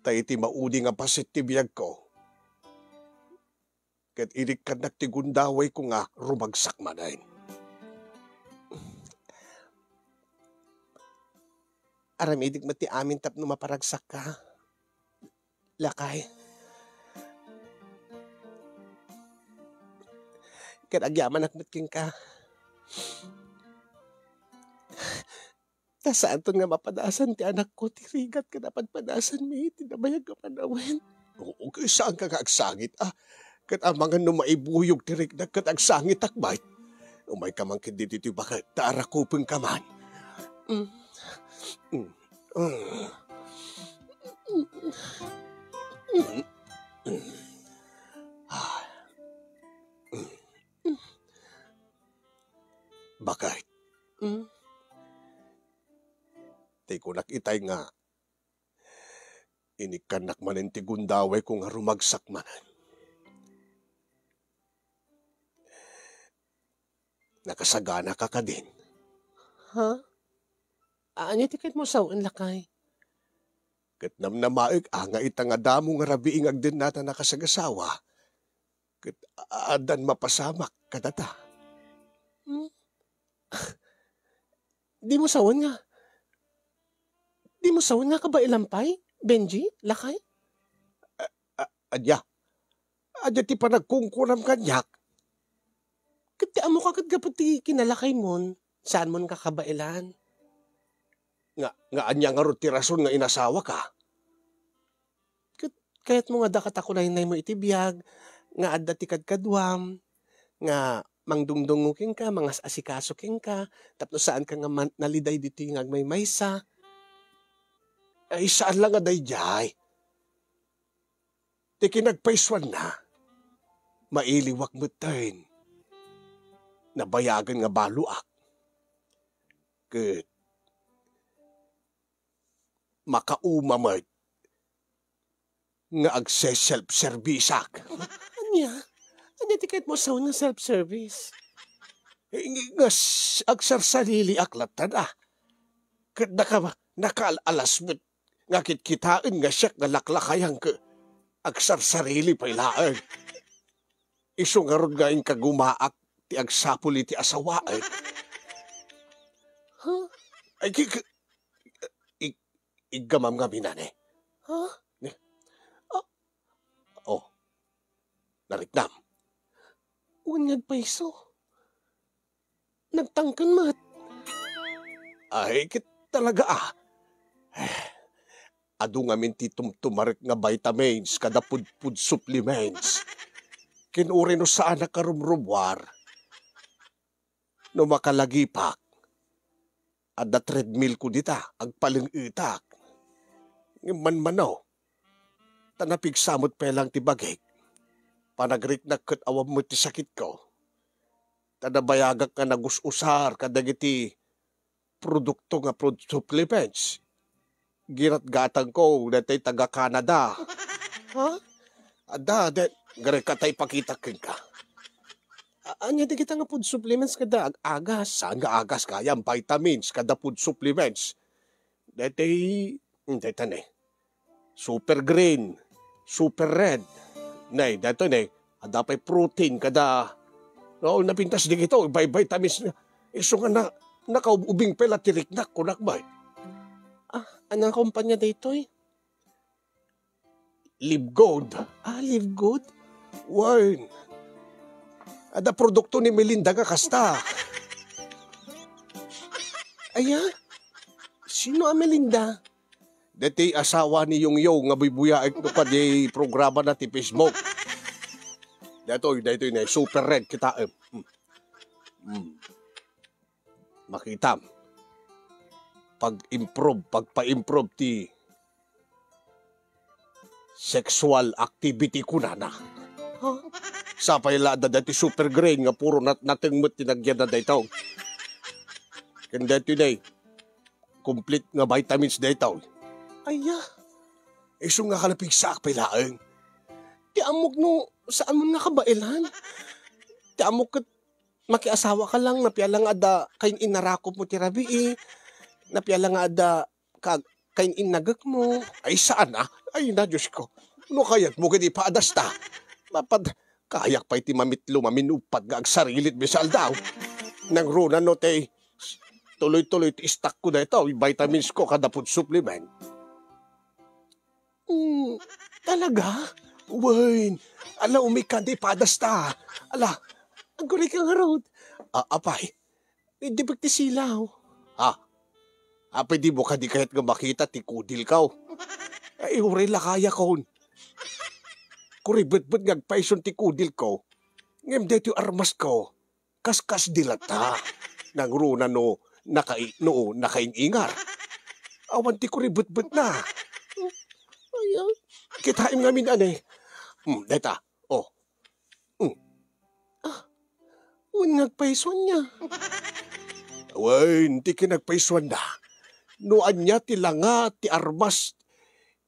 Tayo ti maudi nga pasit ti biyag ko. Kat irik ka nagtigundaway ko nga rumagsak manayin. Aramidig mati amin tapno maparagsak ka. Lakay. Kat agyaman akmatking ka. Saan to nga mapadasan ti anak ko, ti rigat ka dapat padasan mi, tinabayag ka panawin. Oo, saan ka kaagsangit ah? Kat ang mga numaibuyog ti rigat kat agsangit akbay. Umay ka man kindi dito bakit, taarakupin ka man. Bakit? Tay ko nakitay nga, inikanak manin ti gundaway kung rumagsak manan. Nakasagana ka ka din. Ha? Anya tikit mo sawan lakay? Kat namnamaig, nga itang adamo nga rabiing agdin nata nakasagasawa. Kat adan mapasamak kadata. Di mo sawan nga. Di mo sawan nga ka ba ilampay? Benji? Lakay? Adya ti panagkungkuram kanyak. Kati amo ka katgapot ti kinalakay mon. Saan mon kakabailan? Nga anya nga ti rason nga inasawa ka. Kaya't mo nga dakatakulay na mo itibiyag. Nga adda ti kadkadwam. Nga mangdungdungukin ka, mga asikasukin ka. Tapno saan ka nga naliday dito yung agmay maysa. Ay, saan lang nga dayjay? Ti kinagpaiswan na. Mailiwak mo tayo. Nabayagan nga baluak. Kat makaumamad nga agse-self-servisak. Anya tikit mo sa unang self-service? Nga agsarsalili aklatan ah. nakaalasmet nga kitkitaan nga siya nga laklakayang ka agsarsarili pa ilaan. Iso nga ron nga yung kagumaak ti agsapuli ti asawaan. Huh? Ay, igamam nga minane. Huh? Oh, nariknam. Unyag paiso. Nagtangkan mat. Ay, kit talaga Adu nga min ti tumtumarik nga vitamins kada pudpud supplements. Kinuri no saan nakarumrumwar. No makalagipak. Ada treadmill ko dita, agpaling itak. Manmanaw. Tanapig samot pelang ti bagay. Panagrik na kat awam mo ti sakit ko. Tanabayagak ka nagus-usar kadagiti produkto nga supplements. Girat-gatang ko datay taga-Canada. Ha? Ada, gare katay pakita ka. Anya di kita nga food supplements kada agas. Saan nga agas kaya ang vitamins kada food supplements? Datay, super green, super red. Nay, dato ada pa'y protein kada. No, napintas di ito, vitamins na. Iso nga na, nakaubing pela tiriknak ko nakbay. Anong kumpanya dito eh? Live Good. Live Good? Wine. Ada produkto ni Melinda nga kasta. Aya? Sino ang Melinda? Dati asawa ni Yung nga bubuyaik no pa di programa na ti Facebook. Dito na super red kita. Makitam. Pagpa-improve ti sexual activity ko na. Huh? Sa pailada dati super green nga puro nating mo't tinagyan na dito. Kanda dito complete nga vitamins dito. Aya? Iso nga kalapig sa pailaan. Ti amok no, saan mo nakabailan? Ti amok kat makiasawa ka lang, napialang ada kain inarakop mo ti rabi eh. Napialang ada kain inagak mo. Ay saan Ay na Diyos ko. No kayat mo kadi paadas ta. Kayak pa iti mamitlo maminupad nga agsarilit bisal daw. Nang runa no te tuloy-tuloy ti stock ko na ito. Vitamins ko kada food supplement. Talaga? Wayne, ala umikan di padas ta. Ala, ang guri kang harod. Apay. Hindi ba ti silaw? Pwede mo ka di kahit nga makita ti kudil ka. Ay, uri la kaya kon. Kuri bet-bet ngagpaison ti kudil ko. Ngem dito armas ko. Kaskas dilata. Nang runa no, nakaingar. Awan ti kuri bet-bet na. Ayaw. Kitain nga min deta, Nagpaison niya. Wen, ti kinagpaison na. Noan niya ti langa, ti armas,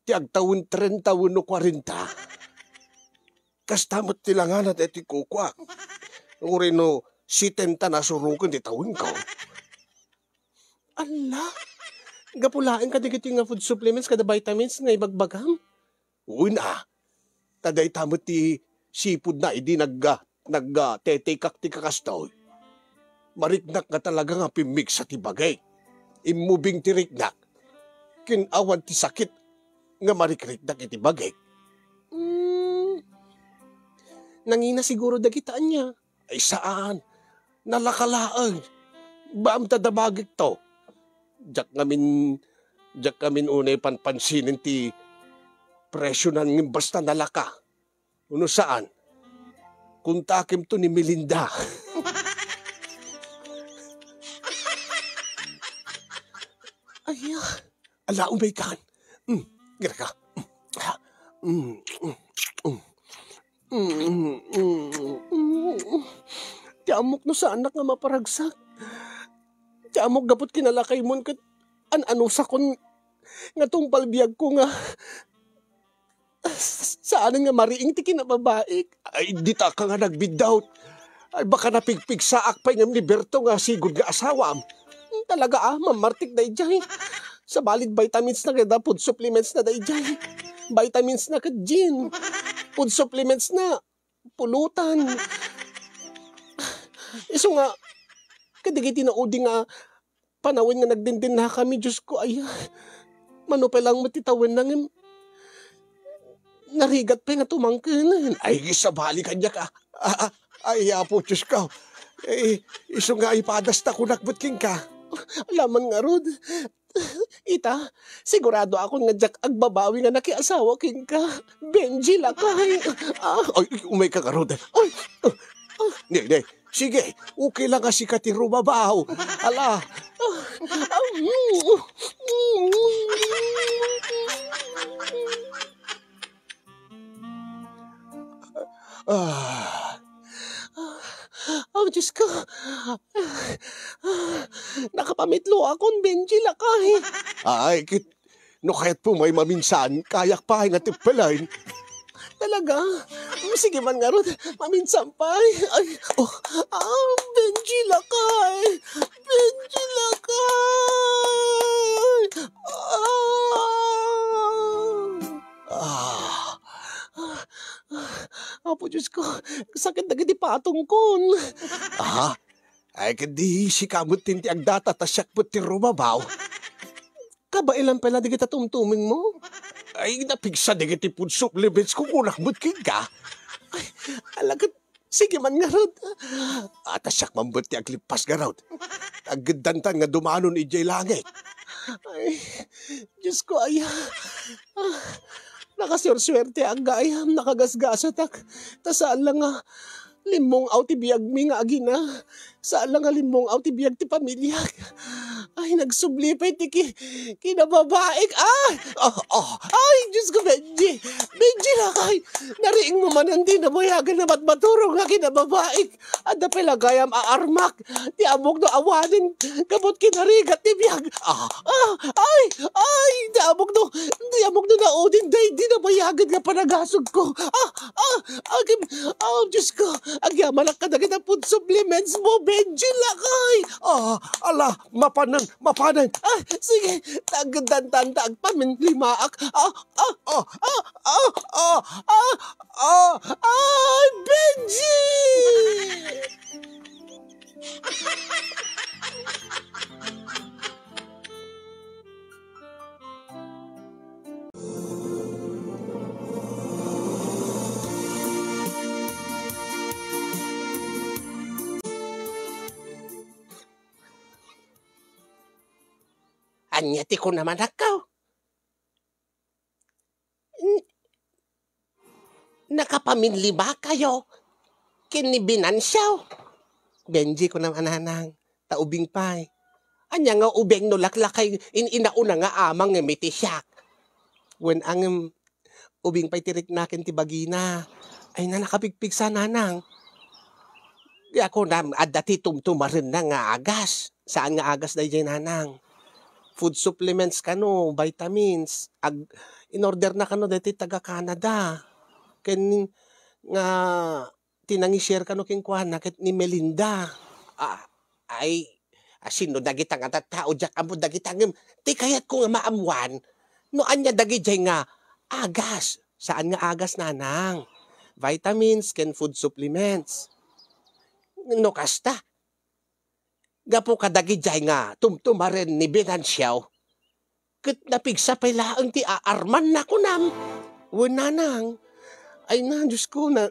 ti agtawin 30 no 40. Kastamot ti langa na ti kukwa. Uri no, 70 na surukan ti tawin ko. Ala, gapulain ka digiti nga food supplements kada vitamins nga ibagbagam? Uy na, taday tamot ti sipud na, idi tetekak ti kakastoy. Mariknak nga talaga nga pimig sa tibagay. Imubing ti riknak. Kinawan ti sakit nga marikriknak iti bagay. Nangina siguro dagitaan niya. Ay saan? Nalakalaan. Baam tadabagik to. Diyak ngamin unay panpansinin ti presyo ng basta nalaka. Uno saan? Kuntakim to ni Melinda. Aya. Ala, umay kan. Gira ka. Tiamok no sa anak nga maparagsak. Tiamok gapot kinalakay mon kat ano sa kon nga tong palbiyag ko nga saan nga mariing ti kinababaik. Ay, dita ka nga nagbidawt. Ay, baka napigpig sa akpay ng liberto nga sigod nga asawam. Talaga mamartik da ijay. Sa balid vitamins na kada, food supplements na da ijay. Vitamins na kad gin. Food supplements na pulutan. Iso nga, kadigiti na udi nga panawin nga nagdindin na kami, Diyos ko, ay, manupay lang matitawin nang narigat pa nga tumangkin. Ay, gisabali kanya ka. Ay, apo, Diyos ka. Iso nga ipadas ta kunakbot king ka. Alaman nga, Rod. Ita, sigurado ako nga jak agbabawi nga nakiasawa king ka. Benji lakay. Ay, umay ka ka, Rod. Ay, hindi. Sige, okay lang kasi ka ti rumabaw. Ala. Oh, Diyos ko. Nakapamitlo akong Benji lakay. Ay, no kahit po may maminsan, kayak pa nga tipalain. Talaga? Sige man nga ron, maminsan pa. Ay, Benji lakay. Benji lakay. Apo, Diyos ko, sakit na giti patong kon. Ay, kadi si kamot tinti ang data tasyak po ti rumabaw. Kabailan pala di kita tumtuming mo. Ay, napigsa di kiti food supplements kung unakbot king ka. Ay, alagat, sige man nga ron. Tasyak mambot ti aglipas nga ron. Agdantan nga dumanon ijay langit. Ay, Diyos ko, ay, nakasurswerte ang gayam, nakagasgasat ak. Tasaan lang nga, limong autibiyag mi nga agina. Saan lang nga limong autibiyag ti pamilya. Ay, nagsublipay ti kinababaik. Ay, Diyos ko, Benji. Benji na kay. Nariing mo man hindi na mayagan na matmaturong nga kinababaik. Ada pelagayam aarmak. Ti amok no awanin. Kabot kinarigat ti biyag. Ay, ti amok no naudin. Di na mayagan nga panagasog ko. Diyos ko. Agyaman ang kadagit ang food supplements mo, Benji lakay. Ala, mapanan. Sige, tagdantan pamin limaak. Benji! Anyati ko naman akaw. Nakapaminli ba kayo? Kinibinansyaw. Benji ko naman anang, taubing pay. Anya nga ubeng no laklakay inauna nga amang nga mitisyak. When ang ubing pay tirik nakin ti bagina, ay na nakapigpig sa nanang. Di ako na adati tumtumarin na nga agas. Saan nga agas na dyan nanang? Food supplements kano, vitamins. In-order na kano dati taga Canada. Ken nga tinangi-share kano king kuana ket ni Melinda. Sino dagita nga tao jak amo dagitangem. Ti kayat ko nga maamuan. No anya dagijay nga agas. Saan nga agas nanang? Vitamins ken food supplements. No kasta. Gapo kadagijay nga tumtumaren ni Binansyaw. Ket napigsa pala ang ti aarman na kunam. Wenanang. Ay na, Diyos ko na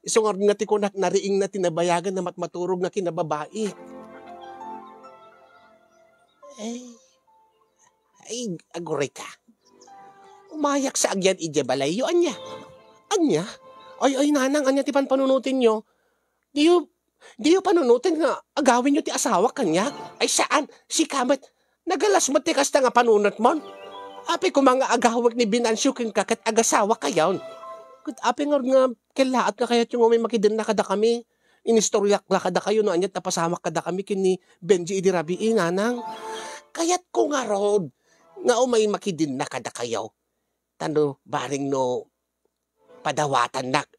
isong nga ti kunak nariing na tinabayagan na matmaturog na kinababae. Ay, agoray ka. Umayak sa agyan ije balayo, anya. Anya? Ay, nanang, anya ti panunutin nyo. Di yung panunutin nga agawin nyo ti asawa kanya. Ay saan? Si Kamat, nagalas mo ti kasta nga panunot mon. Api ko mga agawag ni Binansyo king kakat agasawa kayaw. Api nga kilaat ka kayat yung may makidin na kada kami. Inistoryak la kada kayo no anyat napasamak kada kami kini Benji idirabiin nanang. Kayat ko nga rod nga may makidin na kada kayo. Tano baring no padawatan nak.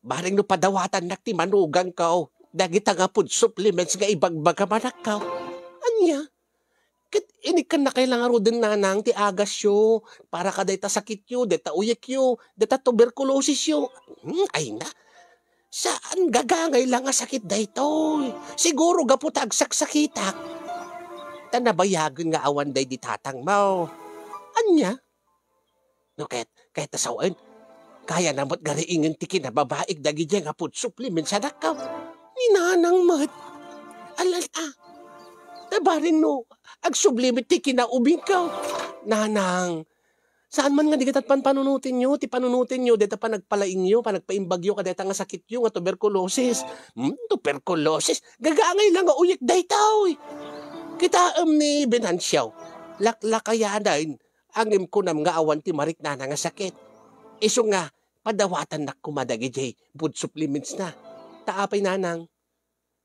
Baring no padawatan nak ti manugang ka. Dagita nga food supplements nga ibagbaga manak ka. Anya, ket inikan na kailangan ro din nanang ti agas yo, para ka dayta sakit yo, dayta uyek yo, dayta tuberculosis yo. Ay na, saan gagangay lang nga sakit daytoy? Siguro gaputag saksakitak. Tanabayagan nga awan day di tatang mo. Anya? No, kahit tasawan, kaya namot gariingin ti kinababaig dagi dyan nga food supplement sa nakaw. Ninanang mat. Alala, tabarin no, ag sublimit ti kinaubing ka. Nanang, saan man nga di katat panunutin nyo, ti panunutin nyo, deta pa nagpalaing nyo, pa nagpaimbagyo ka deta nga sakit nyo, nga tuberculosis. Tuberculosis? Gagangay lang nga uyek daytaw. Kitaam ni Benhansyaw, laklakayanan, angim ko nam nga awan ti marik na nga sakit. Iso nga, padawatan na kumadagi jay, food supplements na. Taapay nanang,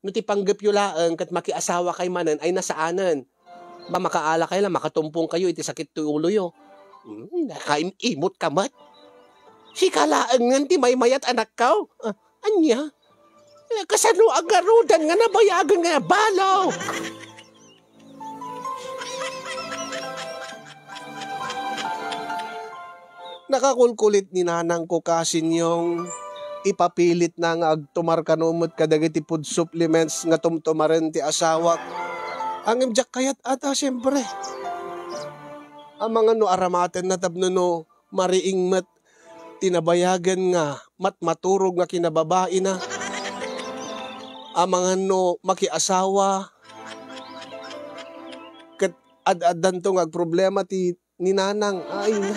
no ti panggap yulaang kat makiasawa kay manan ay nasaanan. Makaala kayo lang, makatumpong kayo, iti sakit to ulo yo. Nakaimimot ka mat. Si kalaan nga ti may mayat anak ka. Anya? Kasano agarudan nga nabayagan nga balaw. Nakakulkulit ni nanang ko kasin yung ipapilit na nga agtumar kanumot kadagiti food supplements nga tumtumaren ti asawak. Ang imjak kayat ata siyempre. Ang mga no aramaten na tabno no mariing mat tinabayagan nga maturog nga kinababae na. Ang mga no makiasawa kat ad-adan to nga problema ti ni nanang. Ay na.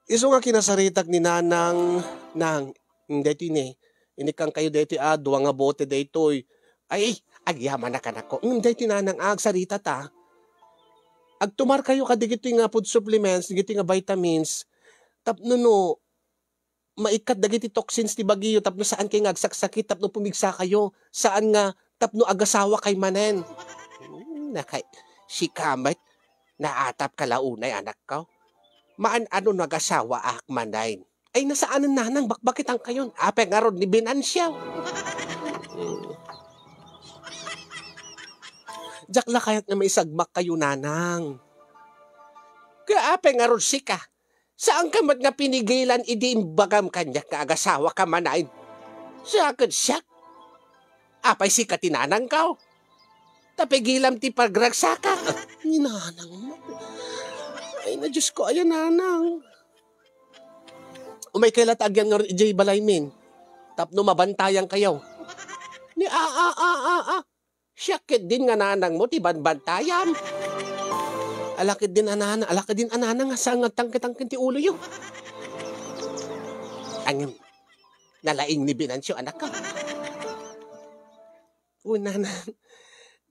Iso nga kinasaritak ni nanang nang deti ni inikang kayo deti duwa nga bote daytoy. Ay agyaman na kanako. Deti nanang sarita ta. Agtumar kayo kadigiti nga food supplements, digiti nga vitamins. Tapno no maikat dagiti toxins ti bagyo tapno saan kay nga agsaksakit tapno pumigsa kayo. Saan nga tapno agasawa kay manen. Nakay si kamat naatap kalaunay anak ko. Maan ano nagasawa akmanain. Ay nasaanan nanang bakbakit ang kayon. Ape nga ron ni Benhansyaw. Jakla kaya't nga may sagmak kayo nanang. Kaya ape nga ron sika. Saan ka mat nga pinigilan idi imbagam kanya nga agasawa ka manain. Sakad siyak. Apay sika tinanang ka. Tapigilam ti pagragsaka. Ninanang mo. Ay na Diyos ko, ayan nanang. Umay kailat agyan nga ijay balaymin. Tapno mabantayan kayo. Ni Siyakit din nga nanang mo, ti banbantayan. Alakid din anana nga sa nga tangkit-tangkin ti ulo yung. Ang nalaing ni Benhansyaw, anak ka. Nanang,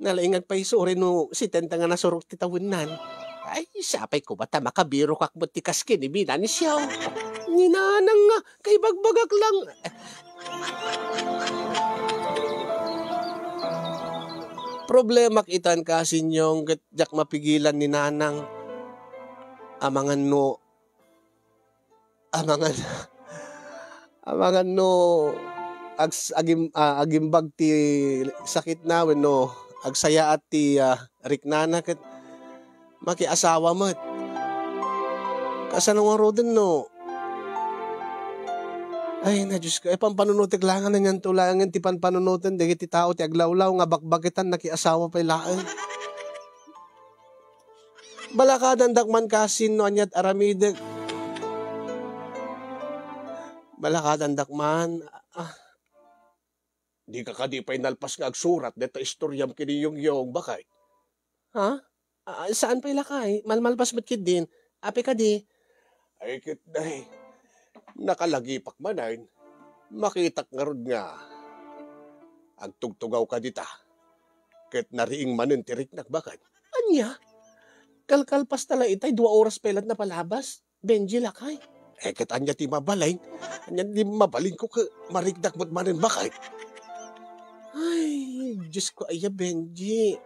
nalaingag pa isuri no si tenta nga nasurok ti tawunan. Ay, sapay ko bata makabiro kakbot ti kaskin ni Benhansyaw. Ninanang nga, kay bagbagak lang. Problema kitan kasi nyong jak mapigilan ni nanang. Amangan no agimbag ti sakit na no agsaya at ti riknana ket makiasawa mat. Kasanong arodin no. Ay na Diyos ko, pampanunutik langan na niyan tulangan ti panpanunutin, dagi ti tao ti aglawlaw nga bakbakitan nakiasawa pa'y laang. Balakadan dakman kasin no anyat aramidek. Balakadan dakman, di ka kadi pa'y nalpas nga agsurat, deta istoryam kini yung bakay. Ha? Saan pa'y lakay? Malmalpas ba't kid din? Ape ka di? Ay kit dahi. Nakalagipak manayin, makitak nga rod nga. Agtugtugaw ka dita. Ket nariing manin tirik nagbakad. Anya? Kalkalpas tala itay, 2 oras pelat na palabas. Benji lakay. Ket anya ti mabalay. Anya ti mabalin ko ka marigdak mo't manin bakay. Ay, Diyos ko aya Benji.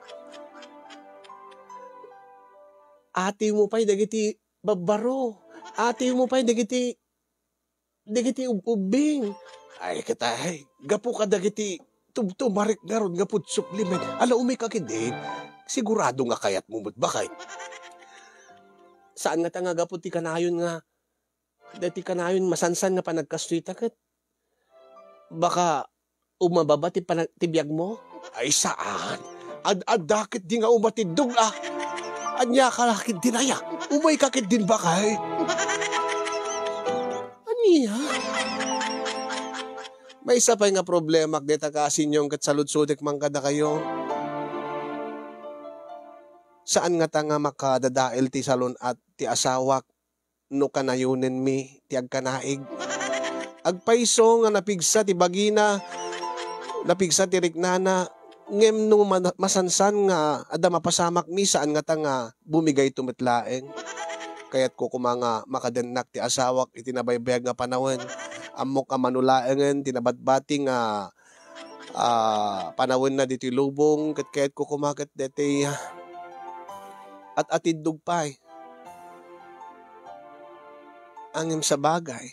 Ate mo pa'y dagiti babaro. Ate mo pa'y dagiti ubing. Ay katay, gapo ka dagiti tumarik nga ron nga food supplement. Ala umay kakidin, sigurado nga kayat mo mo't bakay. Saan nga tanga gapot ti kanayon nga, dati kanayon masansan nga panagkastwita kat. Baka umababa ti tibiyag mo? Ay saan? Dakit di nga umatidog Anya ka lakit dinaya. Umay kakit din ba kay? Aniya? May isa pa nga problema deta kasin yung katsalud-sudik man kada kayo. Saan nga ta nga makadadael ti salon at ti asawak no kanayunen mi ti agkanaig. Agpaiso nga napigsa ti bagina, napigsa ti riknana, ngem no masansan nga ada mapasamak mi saan nga ta nga bumigay tumitlaeng. Kaya't ko kumanga makadenak ti asawak itinabaybayag nga panawin. Amok ka manulaengen, tinabatbati nga panawin na dito lubong, kaya't ko kumagat dete at atidog pa'y. Angim sa bagay,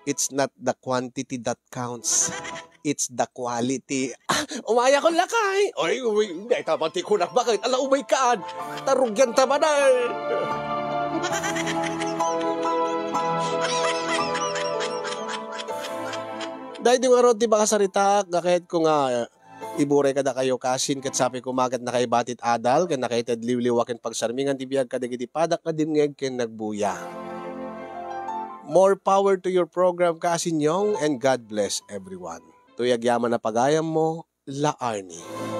it's not the quantity that counts. It's the quality. Umaya ko lakay. Ay, hindi tapati ko na bakit. Ala, umay kaan. Tarugyan tama na. Dahil di nga ron, di ba kasarita, kahit ko nga iburay kada kayo kasin, kat sabi ko magat na kay batit adal, kan nakaited liwliwakin pagsarmingan, tibiyag kadagiti padak ka din ngeg ken nagbuya. More power to your program kasin yong, and God bless everyone. Tuyag yaman na pagayam mo, La Arnie.